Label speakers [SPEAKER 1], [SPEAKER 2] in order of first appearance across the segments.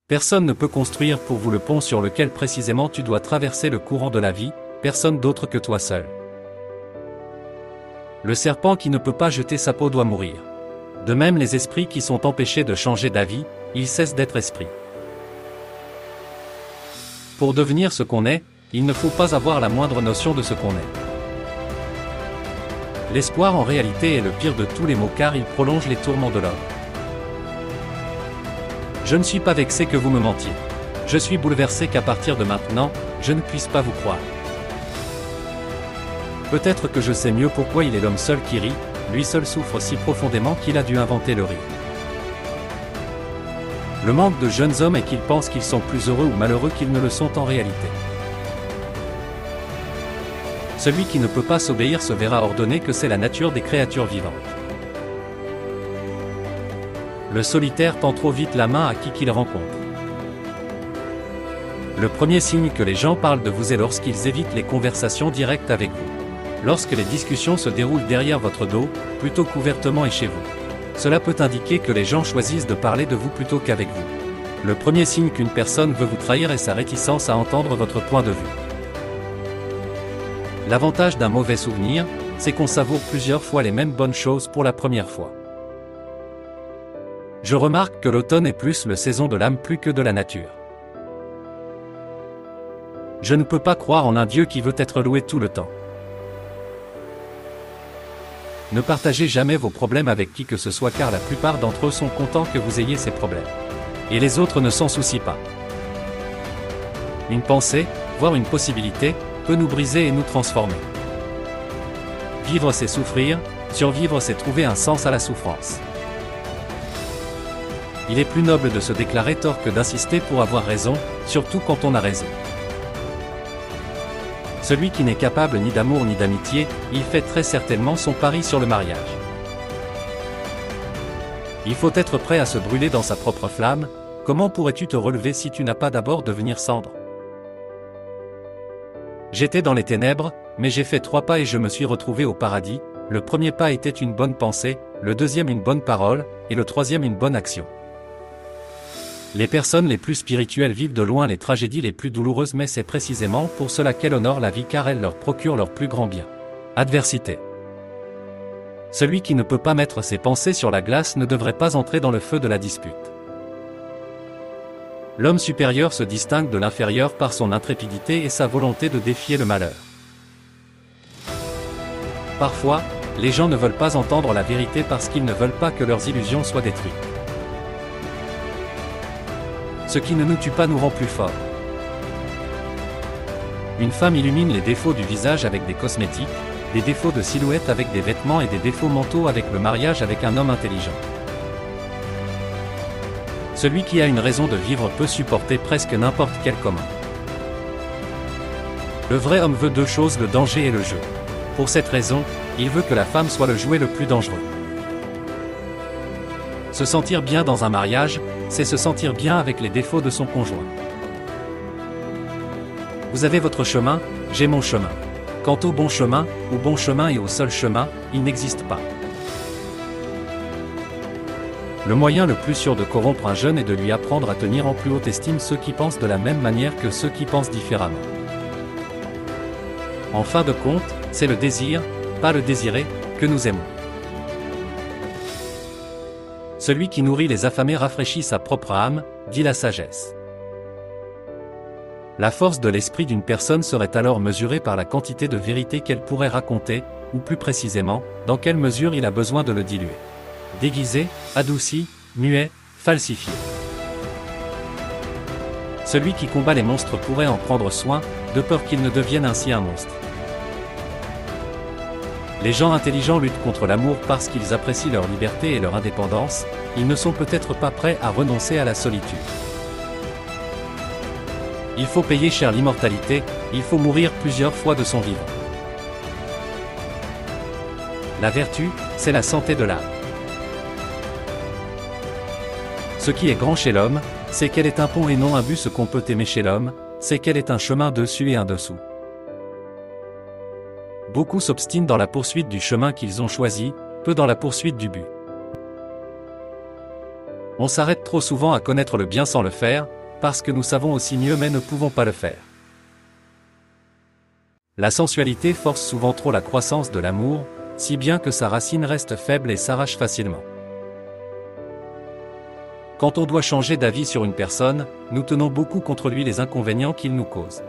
[SPEAKER 1] Personne ne peut construire pour vous le pont sur lequel précisément tu dois traverser le courant de la vie, personne d'autre que toi seul. Le serpent qui ne peut pas jeter sa peau doit mourir. De même les esprits qui sont empêchés de changer d'avis, ils cessent d'être esprits. Pour devenir ce qu'on est, il ne faut pas avoir la moindre notion de ce qu'on est. L'espoir en réalité est le pire de tous les maux car il prolonge les tourments de l'homme. Je ne suis pas vexé que vous me mentiez. Je suis bouleversé qu'à partir de maintenant, je ne puisse pas vous croire. Peut-être que je sais mieux pourquoi il est l'homme seul qui rit, lui seul souffre si profondément qu'il a dû inventer le rire. Le manque de jeunes hommes est qu'ils pensent qu'ils sont plus heureux ou malheureux qu'ils ne le sont en réalité. Celui qui ne peut pas s'obéir se verra ordonner que c'est la nature des créatures vivantes. Le solitaire tend trop vite la main à qui qu'il rencontre. Le premier signe que les gens parlent de vous est lorsqu'ils évitent les conversations directes avec vous. Lorsque les discussions se déroulent derrière votre dos, plutôt qu'ouvertement et chez vous. Cela peut indiquer que les gens choisissent de parler de vous plutôt qu'avec vous. Le premier signe qu'une personne veut vous trahir est sa réticence à entendre votre point de vue. L'avantage d'un mauvais souvenir, c'est qu'on savoure plusieurs fois les mêmes bonnes choses pour la première fois. Je remarque que l'automne est plus le saison de l'âme plus que de la nature. Je ne peux pas croire en un Dieu qui veut être loué tout le temps. Ne partagez jamais vos problèmes avec qui que ce soit car la plupart d'entre eux sont contents que vous ayez ces problèmes. Et les autres ne s'en soucient pas. Une pensée, voire une possibilité, peut nous briser et nous transformer. Vivre c'est souffrir, survivre c'est trouver un sens à la souffrance. Il est plus noble de se déclarer tort que d'insister pour avoir raison, surtout quand on a raison. Celui qui n'est capable ni d'amour ni d'amitié, il fait très certainement son pari sur le mariage. Il faut être prêt à se brûler dans sa propre flamme. Comment pourrais-tu te relever si tu n'as pas d'abord devenir cendre? J'étais dans les ténèbres, mais j'ai fait 3 pas et je me suis retrouvé au paradis. Le premier pas était une bonne pensée, le deuxième une bonne parole, et le troisième une bonne action. Les personnes les plus spirituelles vivent de loin les tragédies les plus douloureuses, mais c'est précisément pour cela qu'elles honorent la vie car elle leur procure leur plus grand bien. Adversité. Celui qui ne peut pas mettre ses pensées sur la glace ne devrait pas entrer dans le feu de la dispute. L'homme supérieur se distingue de l'inférieur par son intrépidité et sa volonté de défier le malheur. Parfois, les gens ne veulent pas entendre la vérité parce qu'ils ne veulent pas que leurs illusions soient détruites. Ce qui ne nous tue pas nous rend plus forts. Une femme illumine les défauts du visage avec des cosmétiques, des défauts de silhouette avec des vêtements et des défauts mentaux avec le mariage avec un homme intelligent. Celui qui a une raison de vivre peut supporter presque n'importe quel commun. Le vrai homme veut 2 choses, le danger et le jeu. Pour cette raison, il veut que la femme soit le jouet le plus dangereux. Se sentir bien dans un mariage, c'est se sentir bien avec les défauts de son conjoint. Vous avez votre chemin, j'ai mon chemin. Quant au bon chemin et au seul chemin, il n'existe pas. Le moyen le plus sûr de corrompre un jeune est de lui apprendre à tenir en plus haute estime ceux qui pensent de la même manière que ceux qui pensent différemment. En fin de compte, c'est le désir, pas le désiré, que nous aimons. Celui qui nourrit les affamés rafraîchit sa propre âme, dit la sagesse. La force de l'esprit d'une personne serait alors mesurée par la quantité de vérité qu'elle pourrait raconter, ou plus précisément, dans quelle mesure il a besoin de le diluer. Déguisé, adouci, muet, falsifié. Celui qui combat les monstres pourrait en prendre soin, de peur qu'ils ne deviennent ainsi un monstre. Les gens intelligents luttent contre l'amour parce qu'ils apprécient leur liberté et leur indépendance, ils ne sont peut-être pas prêts à renoncer à la solitude. Il faut payer cher l'immortalité, il faut mourir plusieurs fois de son vivant. La vertu, c'est la santé de l'âme. Ce qui est grand chez l'homme, c'est qu'elle est un pont et non un but. Ce qu'on peut aimer chez l'homme, c'est qu'elle est un chemin dessus et un dessous. Beaucoup s'obstinent dans la poursuite du chemin qu'ils ont choisi, peu dans la poursuite du but. On s'arrête trop souvent à connaître le bien sans le faire, parce que nous savons aussi mieux mais ne pouvons pas le faire. La sensualité force souvent trop la croissance de l'amour, si bien que sa racine reste faible et s'arrache facilement. Quand on doit changer d'avis sur une personne, nous tenons beaucoup contre lui les inconvénients qu'il nous cause.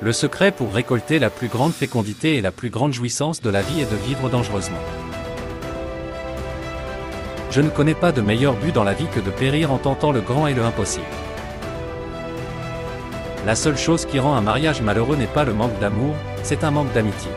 [SPEAKER 1] Le secret pour récolter la plus grande fécondité et la plus grande jouissance de la vie est de vivre dangereusement. Je ne connais pas de meilleur but dans la vie que de périr en tentant le grand et le impossible. La seule chose qui rend un mariage malheureux n'est pas le manque d'amour, c'est un manque d'amitié.